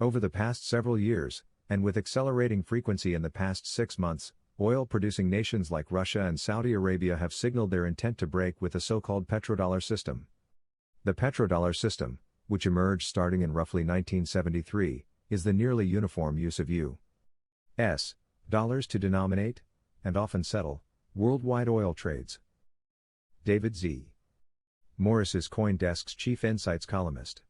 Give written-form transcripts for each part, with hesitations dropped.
Over the past several years, and with accelerating frequency in the past 6 months, oil-producing nations like Russia and Saudi Arabia have signaled their intent to break with the so-called petrodollar system. The petrodollar system, which emerged starting in roughly 1973, is the nearly uniform use of U.S. dollars to denominate, and often settle, worldwide oil trades. David Z. Morris is CoinDesk's chief insights columnist.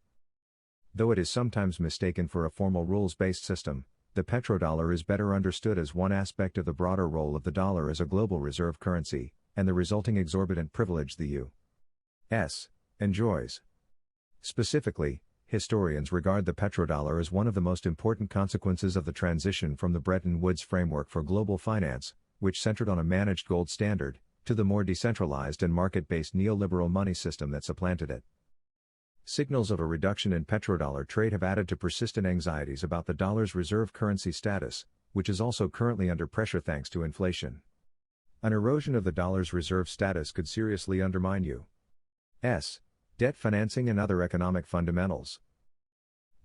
Though it is sometimes mistaken for a formal rules-based system, the petrodollar is better understood as one aspect of the broader role of the dollar as a global reserve currency, and the resulting exorbitant privilege the U.S. enjoys. Specifically, historians regard the petrodollar as one of the most important consequences of the transition from the Bretton Woods framework for global finance, which centered on a managed gold standard, to the more decentralized and market-based neoliberal money system that supplanted it. Signals of a reduction in petrodollar trade have added to persistent anxieties about the dollar's reserve currency status, which is also currently under pressure thanks to inflation. An erosion of the dollar's reserve status could seriously undermine U.S. debt financing and other economic fundamentals.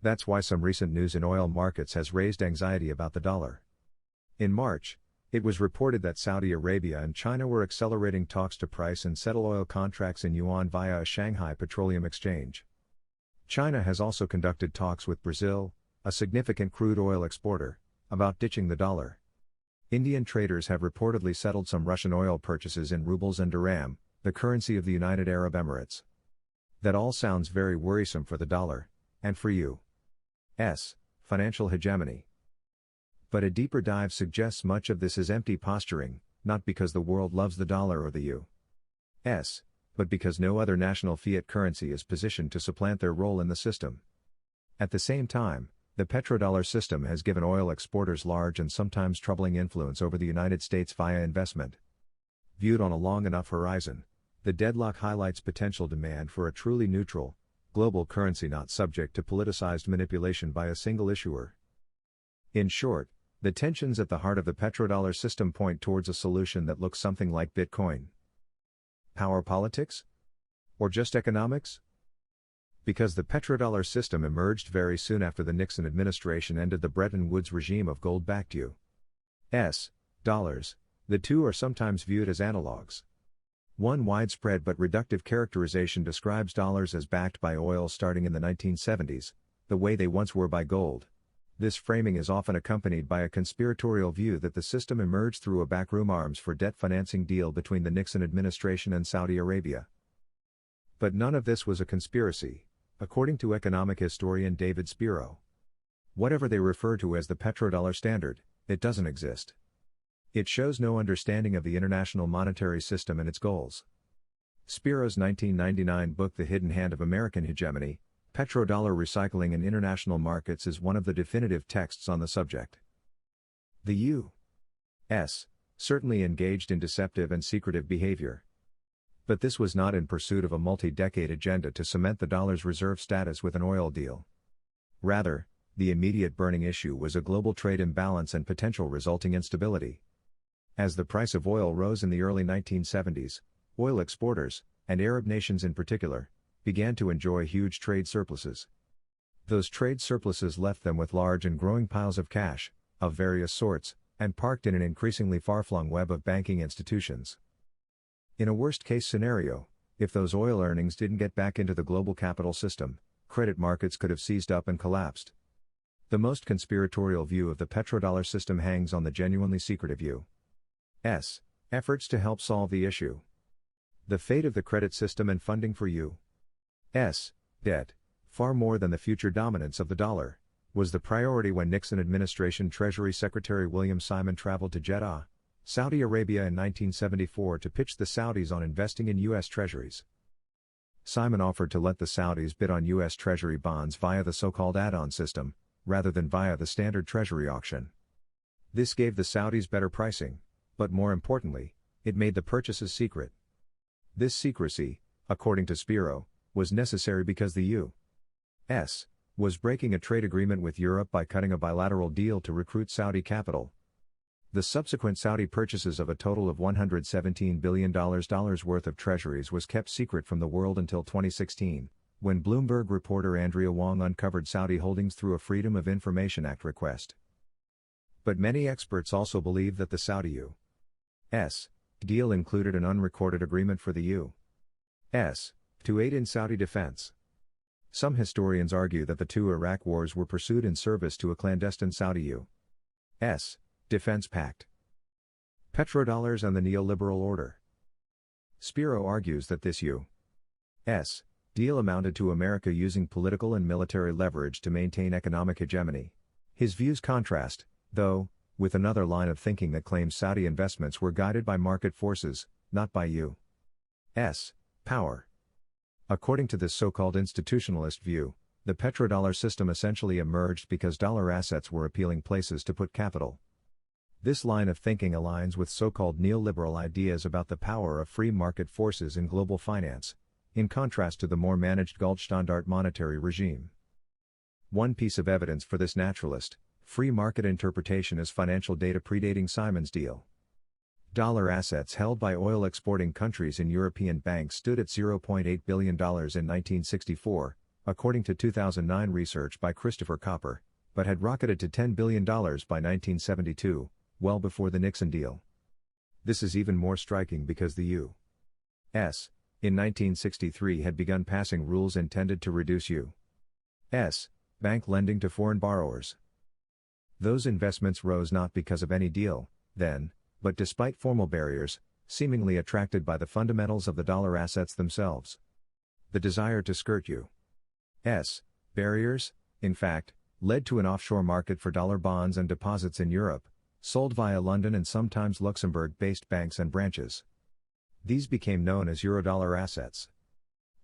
That's why some recent news in oil markets has raised anxiety about the dollar. In March, it was reported that Saudi Arabia and China were accelerating talks to price and settle oil contracts in yuan via a Shanghai petroleum exchange. China has also conducted talks with Brazil, a significant crude oil exporter, about ditching the dollar. Indian traders have reportedly settled some Russian oil purchases in rubles and dirham, the currency of the United Arab Emirates. That all sounds very worrisome for the dollar, and for U.S. financial hegemony. But a deeper dive suggests much of this is empty posturing, not because the world loves the dollar or the U.S., but because no other national fiat currency is positioned to supplant their role in the system. At the same time, the petrodollar system has given oil exporters large and sometimes troubling influence over the United States via investment. Viewed on a long enough horizon, the deadlock highlights potential demand for a truly neutral, global currency not subject to politicized manipulation by a single issuer. In short, the tensions at the heart of the petrodollar system point towards a solution that looks something like Bitcoin. Power politics? Or just economics? Because the petrodollar system emerged very soon after the Nixon administration ended the Bretton Woods regime of gold-backed U.S. dollars, the two are sometimes viewed as analogs. One widespread but reductive characterization describes dollars as backed by oil starting in the 1970s, the way they once were by gold. This framing is often accompanied by a conspiratorial view that the system emerged through a backroom arms for debt financing deal between the Nixon administration and Saudi Arabia. But none of this was a conspiracy, according to economic historian David Spiro. Whatever they refer to as the petrodollar standard, it doesn't exist. It shows no understanding of the international monetary system and its goals. Spiro's 1999 book The Hidden Hand of American Hegemony, Petrodollar Recycling in International Markets is one of the definitive texts on the subject. The U.S. certainly engaged in deceptive and secretive behavior. But this was not in pursuit of a multi-decade agenda to cement the dollar's reserve status with an oil deal. Rather, the immediate burning issue was a global trade imbalance and potential resulting instability. As the price of oil rose in the early 1970s, oil exporters, and Arab nations in particular, began to enjoy huge trade surpluses. Those trade surpluses left them with large and growing piles of cash, of various sorts, and parked in an increasingly far-flung web of banking institutions. In a worst-case scenario, if those oil earnings didn't get back into the global capital system, credit markets could have seized up and collapsed. The most conspiratorial view of the petrodollar system hangs on the genuinely secretive U.S. efforts to help solve the issue. The fate of the credit system and funding for U.S. debt, far more than the future dominance of the dollar, was the priority when Nixon administration Treasury Secretary William Simon traveled to Jeddah, Saudi Arabia in 1974 to pitch the Saudis on investing in U.S. treasuries. Simon offered to let the Saudis bid on U.S. Treasury bonds via the so-called add-on system, rather than via the standard Treasury auction. This gave the Saudis better pricing, but more importantly, it made the purchases secret. This secrecy, according to Spiro, was necessary because the U.S. was breaking a trade agreement with Europe by cutting a bilateral deal to recruit Saudi capital. The subsequent Saudi purchases of a total of $117 billion worth of treasuries was kept secret from the world until 2016, when Bloomberg reporter Andrea Wong uncovered Saudi holdings through a Freedom of Information Act request. But many experts also believe that the Saudi U.S. deal included an unrecorded agreement for the U.S. to aid in Saudi defense. Some historians argue that the two Iraq wars were pursued in service to a clandestine Saudi U.S. defense pact. Petrodollars and the neoliberal order. Spiro argues that this U.S. deal amounted to America using political and military leverage to maintain economic hegemony. His views contrast, though, with another line of thinking that claims Saudi investments were guided by market forces, not by U.S. power. According to this so-called institutionalist view, the petrodollar system essentially emerged because dollar assets were appealing places to put capital. This line of thinking aligns with so-called neoliberal ideas about the power of free market forces in global finance, in contrast to the more managed Goldstandard monetary regime. One piece of evidence for this naturalist, free market interpretation is financial data predating Simon's deal. Dollar assets held by oil exporting countries in European banks stood at $0.8 billion in 1964, according to 2009 research by Christopher Copper, but had rocketed to $10 billion by 1972, well before the Nixon deal. This is even more striking because the U.S. in 1963 had begun passing rules intended to reduce U.S. bank lending to foreign borrowers. Those investments rose not because of any deal, then, but despite formal barriers, seemingly attracted by the fundamentals of the dollar assets themselves. The desire to skirt U.S. barriers, in fact, led to an offshore market for dollar bonds and deposits in Europe, sold via London and sometimes Luxembourg-based banks and branches. These became known as Eurodollar assets.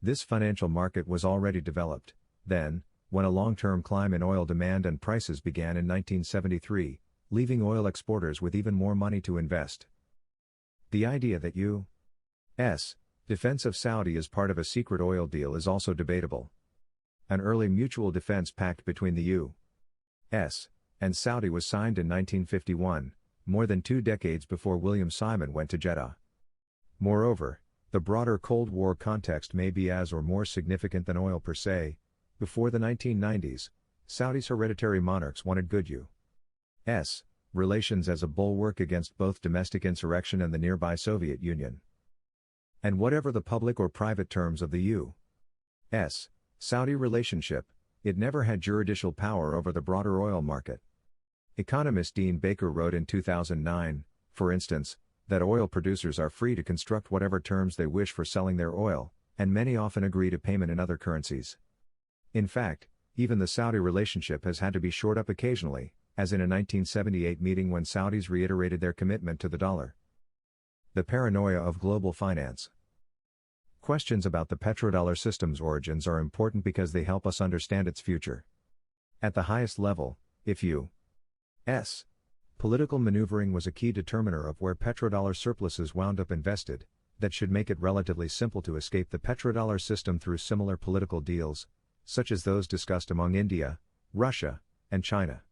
This financial market was already developed, then, when a long-term climb in oil demand and prices began in 1973, leaving oil exporters with even more money to invest. The idea that U.S. defense of Saudi is part of a secret oil deal is also debatable. An early mutual defense pact between the U.S. and Saudi was signed in 1951, more than 2 decades before William Simon went to Jeddah. Moreover, the broader Cold War context may be as or more significant than oil per se. Before the 1990s, Saudi's hereditary monarchs wanted good U.S. relations as a bulwark against both domestic insurrection and the nearby Soviet Union. And whatever the public or private terms of the U.S. Saudi relationship, it never had juridical power over the broader oil market. Economist Dean Baker wrote in 2009, for instance, that oil producers are free to construct whatever terms they wish for selling their oil, and many often agree to payment in other currencies. In fact, even the Saudi relationship has had to be shored up occasionally, as in a 1978 meeting when Saudis reiterated their commitment to the dollar. The paranoia of global finance. Questions about the petrodollar system's origins are important because they help us understand its future. At the highest level, if U.S. political maneuvering was a key determiner of where petrodollar surpluses wound up invested, that should make it relatively simple to escape the petrodollar system through similar political deals, such as those discussed among India, Russia, and China.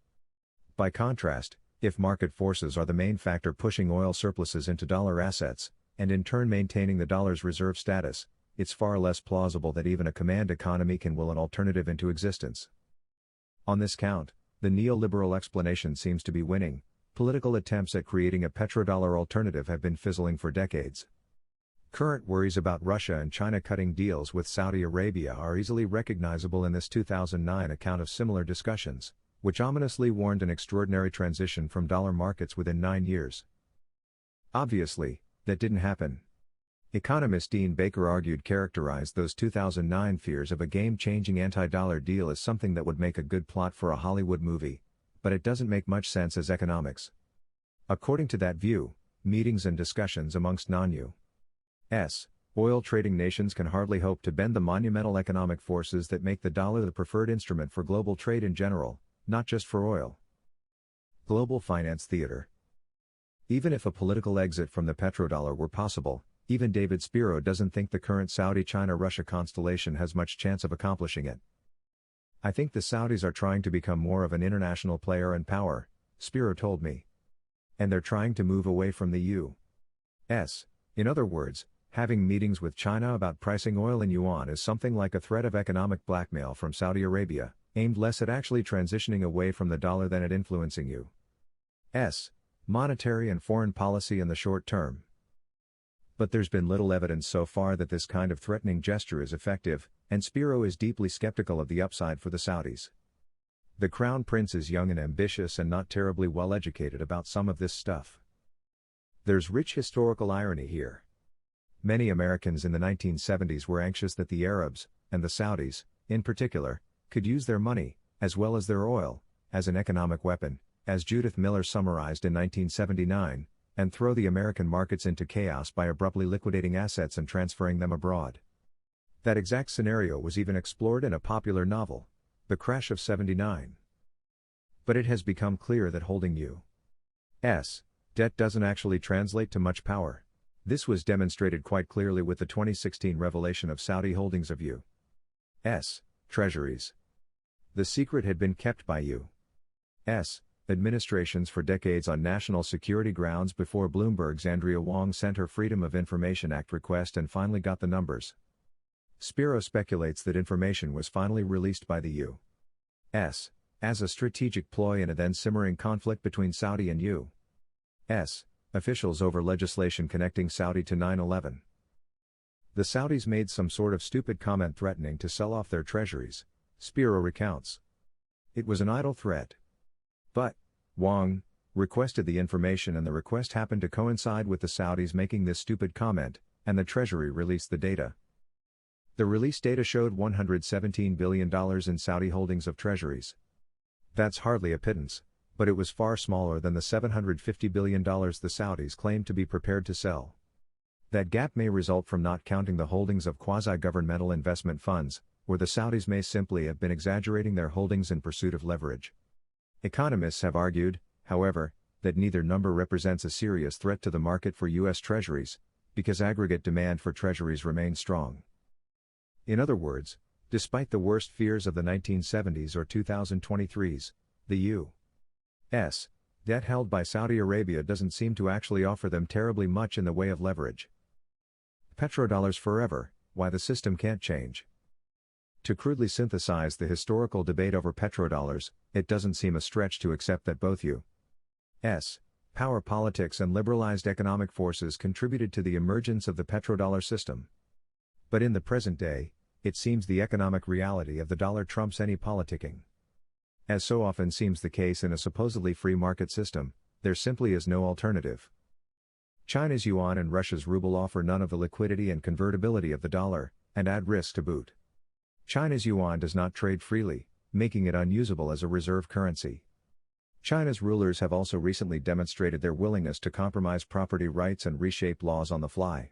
By contrast, if market forces are the main factor pushing oil surpluses into dollar assets, and in turn maintaining the dollar's reserve status, it's far less plausible that even a command economy can will an alternative into existence. On this count, the neoliberal explanation seems to be winning. Political attempts at creating a petrodollar alternative have been fizzling for decades. Current worries about Russia and China cutting deals with Saudi Arabia are easily recognizable in this 2009 account of similar discussions, which ominously warned an extraordinary transition from dollar markets within 9 years. Obviously, that didn't happen. Economist Dean Baker characterized those 2009 fears of a game-changing anti-dollar deal as something that would make a good plot for a Hollywood movie, but it doesn't make much sense as economics. According to that view, meetings and discussions amongst non-U.S. oil trading nations can hardly hope to bend the monumental economic forces that make the dollar the preferred instrument for global trade in general, not just for oil. Global finance theater. Even if a political exit from the petrodollar were possible, even David Spiro doesn't think the current Saudi-China-Russia constellation has much chance of accomplishing it. I think the Saudis are trying to become more of an international player and power, Spiro told me. And they're trying to move away from the U.S. In other words, Having meetings with China about pricing oil in yuan is something like a threat of economic blackmail from Saudi Arabia, aimed less at actually transitioning away from the dollar than at influencing U.S. monetary and foreign policy in the short term. But there's been little evidence so far that this kind of threatening gesture is effective, and Spiro is deeply skeptical of the upside for the Saudis. The Crown Prince is young and ambitious and not terribly well educated about some of this stuff. There's rich historical irony here. Many Americans in the 1970s were anxious that the Arabs, and the Saudis, in particular, could use their money, as well as their oil, as an economic weapon, as Judith Miller summarized in 1979, and throw the American markets into chaos by abruptly liquidating assets and transferring them abroad. That exact scenario was even explored in a popular novel, The Crash of '79. But it has become clear that holding U.S. debt doesn't actually translate to much power. This was demonstrated quite clearly with the 2016 revelation of Saudi holdings of U.S. treasuries. The secret had been kept by U.S. administrations for decades on national security grounds before Bloomberg's Andrea Wong sent her Freedom of Information Act request and finally got the numbers. Spiro speculates that information was finally released by the U.S. as a strategic ploy in a then simmering conflict between Saudi and U.S. officials over legislation connecting Saudi to 9/11. The Saudis made some sort of stupid comment threatening to sell off their treasuries, Spiro recounts. It was an idle threat. But Wong requested the information and the request happened to coincide with the Saudis making this stupid comment, and the Treasury released the data. The release data showed $117 billion in Saudi holdings of treasuries. That's hardly a pittance, but it was far smaller than the $750 billion the Saudis claimed to be prepared to sell. That gap may result from not counting the holdings of quasi-governmental investment funds, or the Saudis may simply have been exaggerating their holdings in pursuit of leverage. Economists have argued, however, that neither number represents a serious threat to the market for U.S. treasuries, because aggregate demand for treasuries remains strong. In other words, despite the worst fears of the 1970s or 2023s, the U.S. debt held by Saudi Arabia doesn't seem to actually offer them terribly much in the way of leverage. Petrodollars forever, why the system can't change. To crudely synthesize the historical debate over petrodollars, it doesn't seem a stretch to accept that both U.S. power politics and liberalized economic forces contributed to the emergence of the petrodollar system. But in the present day, it seems the economic reality of the dollar trumps any politicking. As so often seems the case in a supposedly free market system, there simply is no alternative. China's yuan and Russia's ruble offer none of the liquidity and convertibility of the dollar, and add risk to boot. China's yuan does not trade freely, making it unusable as a reserve currency. China's rulers have also recently demonstrated their willingness to compromise property rights and reshape laws on the fly.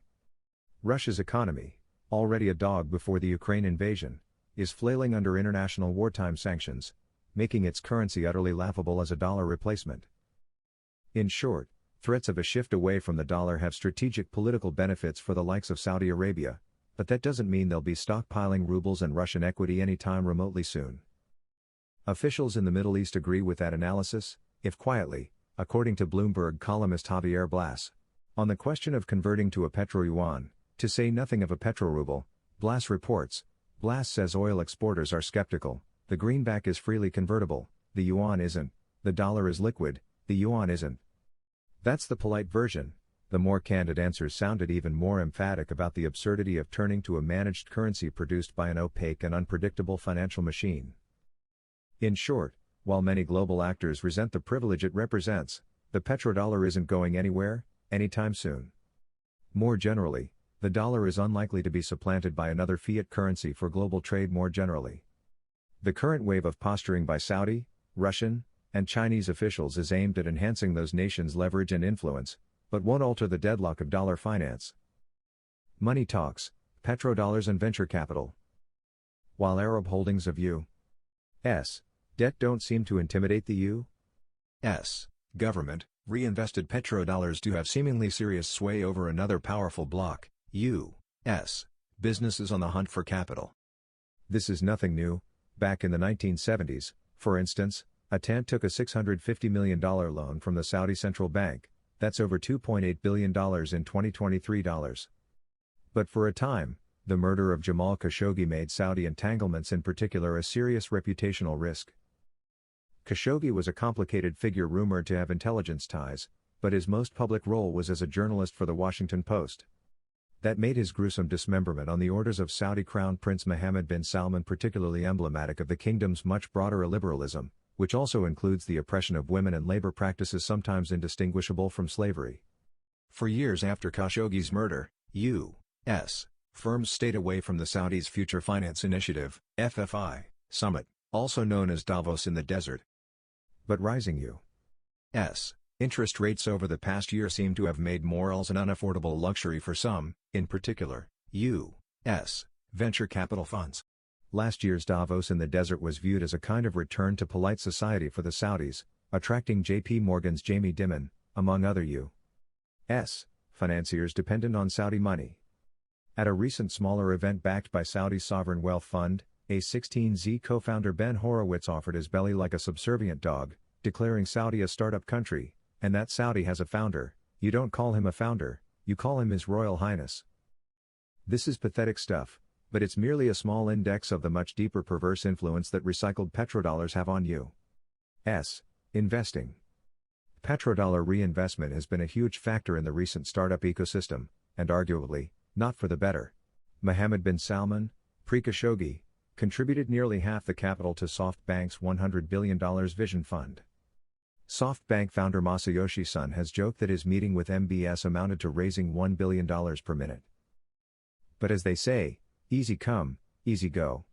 Russia's economy, already a dog before the Ukraine invasion, is flailing under international wartime sanctions, making its currency utterly laughable as a dollar replacement. In short, threats of a shift away from the dollar have strategic political benefits for the likes of Saudi Arabia, but that doesn't mean they'll be stockpiling rubles and Russian equity anytime remotely soon. Officials in the Middle East agree with that analysis, if quietly, according to Bloomberg columnist Javier Blas. On the question of converting to a petro-yuan, to say nothing of a petro-ruble, Blas reports, Blas says oil exporters are skeptical, the greenback is freely convertible, the yuan isn't, the dollar is liquid, the yuan isn't. That's the polite version. The more candid answers sounded even more emphatic about the absurdity of turning to a managed currency produced by an opaque and unpredictable financial machine. In short, while many global actors resent the privilege it represents, the petrodollar isn't going anywhere, anytime soon. More generally, the dollar is unlikely to be supplanted by another fiat currency for global trade more generally. The current wave of posturing by Saudi, Russian, and Chinese officials is aimed at enhancing those nations' leverage and influence, but won't alter the deadlock of dollar finance. Money talks, petrodollars and venture capital. While Arab holdings of U.S. debt don't seem to intimidate the U.S. government, reinvested petrodollars do have seemingly serious sway over another powerful bloc, U.S. businesses on the hunt for capital. This is nothing new. Back in the 1970s, for instance, Atant took a $650 million loan from the Saudi Central Bank. That's over $2.8 billion in 2023 dollars. But for a time, the murder of Jamal Khashoggi made Saudi entanglements in particular a serious reputational risk. Khashoggi was a complicated figure rumored to have intelligence ties, but his most public role was as a journalist for the Washington Post. That made his gruesome dismemberment on the orders of Saudi Crown Prince Mohammed bin Salman particularly emblematic of the kingdom's much broader illiberalism, which also includes the oppression of women and labor practices sometimes indistinguishable from slavery. For years after Khashoggi's murder, U.S. firms stayed away from the Saudis' Future Finance Initiative, FFI, summit, also known as Davos in the desert. But rising U.S. interest rates over the past year seem to have made morals an unaffordable luxury for some, in particular, U.S. venture capital funds. Last year's Davos in the desert was viewed as a kind of return to polite society for the Saudis, attracting J.P. Morgan's Jamie Dimon, among other U.S. financiers dependent on Saudi money. At a recent smaller event backed by Saudi's sovereign wealth fund, A16Z co-founder Ben Horowitz offered his belly like a subservient dog, declaring Saudi a startup country, and that Saudi has a founder. You don't call him a founder, you call him His Royal Highness. This is pathetic stuff, but it's merely a small index of the much deeper perverse influence that recycled petrodollars have on U.S. investing. Petrodollar reinvestment has been a huge factor in the recent startup ecosystem, and arguably, not for the better. Mohammed bin Salman, pre-Khashoggi, contributed nearly half the capital to SoftBank's $100 billion Vision Fund. SoftBank founder Masayoshi Son has joked that his meeting with MBS amounted to raising $1 billion per minute. But as they say, easy come, easy go.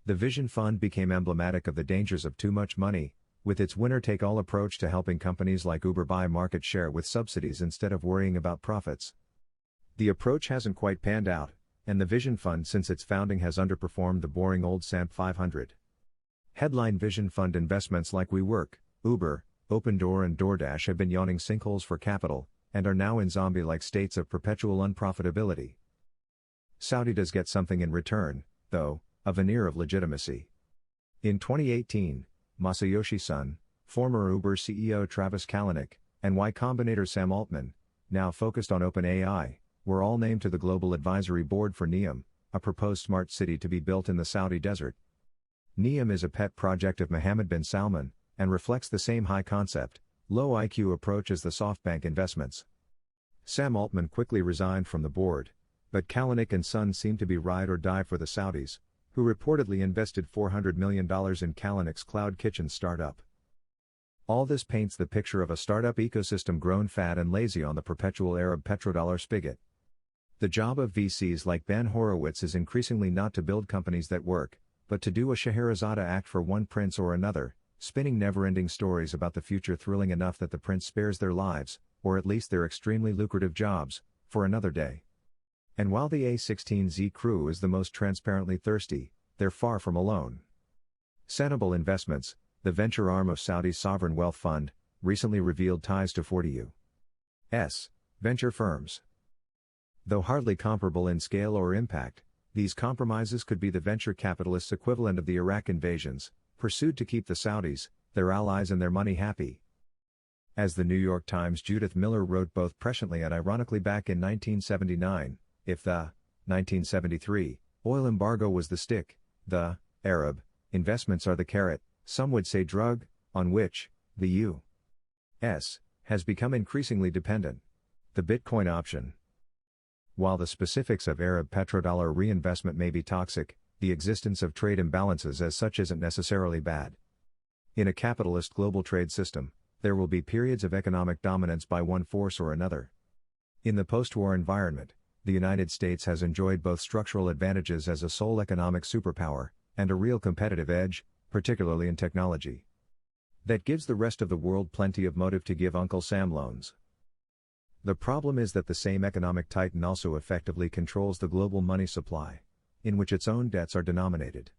The Vision Fund became emblematic of the dangers of too much money, with its winner-take-all approach to helping companies like Uber buy market share with subsidies instead of worrying about profits. The approach hasn't quite panned out, and the Vision Fund since its founding has underperformed the boring old S&P 500. Headline Vision Fund investments like WeWork, Uber, Opendoor and DoorDash have been yawning sinkholes for capital, and are now in zombie-like states of perpetual unprofitability. Saudi does get something in return, though, a veneer of legitimacy. In 2018, Masayoshi Son, former Uber CEO Travis Kalanick, and Y Combinator Sam Altman, now focused on OpenAI, were all named to the Global Advisory Board for NEOM, a proposed smart city to be built in the Saudi desert. NEOM is a pet project of Mohammed bin Salman, and reflects the same high-concept, low-IQ approach as the SoftBank investments. Sam Altman quickly resigned from the board, but Kalanick and Son seem to be ride or die for the Saudis, who reportedly invested $400 million in Kalanick's cloud kitchen startup. All this paints the picture of a startup ecosystem grown fat and lazy on the perpetual Arab petrodollar spigot. The job of VCs like Ben Horowitz is increasingly not to build companies that work, but to do a Scheherazade act for one prince or another, spinning never-ending stories about the future thrilling enough that the prince spares their lives, or at least their extremely lucrative jobs, for another day. And while the A16Z crew is the most transparently thirsty, they're far from alone. Senable Investments, the venture arm of Saudi's sovereign wealth fund, recently revealed ties to 40 U.S. venture firms. Though hardly comparable in scale or impact, these compromises could be the venture capitalists' equivalent of the Iraq invasions, pursued to keep the Saudis, their allies and their money happy. As the New York Times' Judith Miller wrote both presciently and ironically back in 1979, if the 1973 oil embargo was the stick, the Arab investments are the carrot, some would say drug, on which the U.S. has become increasingly dependent. The Bitcoin option. While the specifics of Arab petrodollar reinvestment may be toxic, the existence of trade imbalances as such isn't necessarily bad. In a capitalist global trade system, there will be periods of economic dominance by one force or another. In the post-war environment, the United States has enjoyed both structural advantages as a sole economic superpower, and a real competitive edge, particularly in technology. That gives the rest of the world plenty of motive to give Uncle Sam loans. The problem is that the same economic titan also effectively controls the global money supply, in which its own debts are denominated.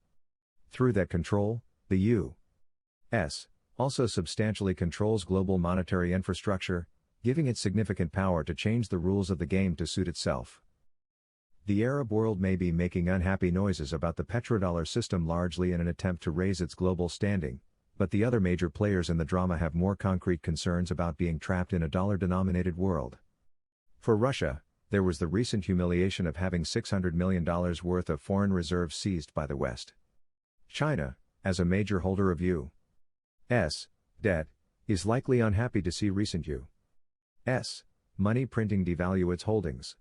Through that control, the U.S. also substantially controls global monetary infrastructure, giving it significant power to change the rules of the game to suit itself. The Arab world may be making unhappy noises about the petrodollar system largely in an attempt to raise its global standing, but the other major players in the drama have more concrete concerns about being trapped in a dollar-denominated world. For Russia, there was the recent humiliation of having $600 million worth of foreign reserves seized by the West. China, as a major holder of U.S. debt, is likely unhappy to see recent U.S. money printing devalue its holdings.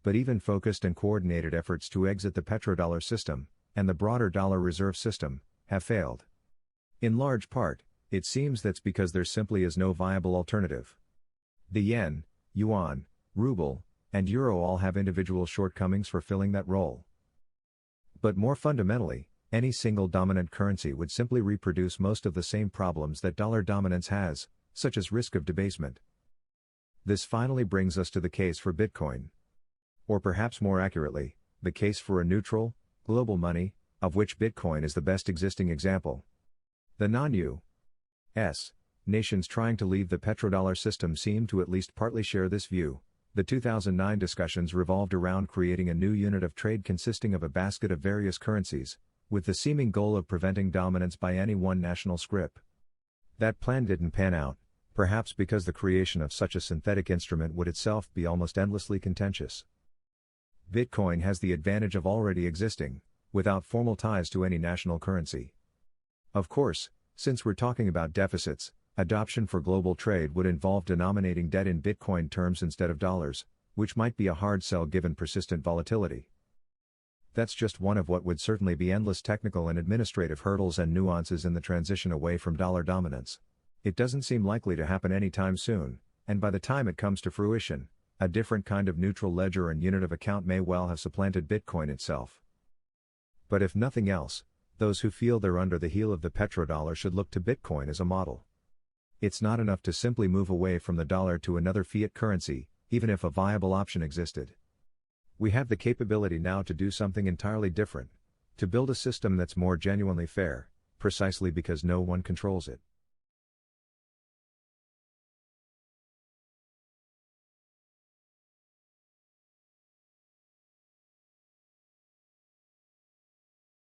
But even focused and coordinated efforts to exit the petrodollar system, and the broader dollar reserve system, have failed. In large part, it seems that's because there simply is no viable alternative. The yen, yuan, ruble, and euro all have individual shortcomings for filling that role. But more fundamentally, any single dominant currency would simply reproduce most of the same problems that dollar dominance has, such as risk of debasement. This finally brings us to the case for Bitcoin. Or perhaps more accurately, the case for a neutral, global money, of which Bitcoin is the best existing example. The non-U.S. nations trying to leave the petrodollar system seem to at least partly share this view. The 2009 discussions revolved around creating a new unit of trade consisting of a basket of various currencies, with the seeming goal of preventing dominance by any one national scrip. That plan didn't pan out, perhaps because the creation of such a synthetic instrument would itself be almost endlessly contentious. Bitcoin has the advantage of already existing, without formal ties to any national currency. Of course, since we're talking about deficits, adoption for global trade would involve denominating debt in Bitcoin terms instead of dollars, which might be a hard sell given persistent volatility. That's just one of what would certainly be endless technical and administrative hurdles and nuances in the transition away from dollar dominance. It doesn't seem likely to happen anytime soon, and by the time it comes to fruition, a different kind of neutral ledger and unit of account may well have supplanted Bitcoin itself. But if nothing else, those who feel they're under the heel of the petrodollar should look to Bitcoin as a model. It's not enough to simply move away from the dollar to another fiat currency, even if a viable option existed. We have the capability now to do something entirely different, to build a system that's more genuinely fair, precisely because no one controls it.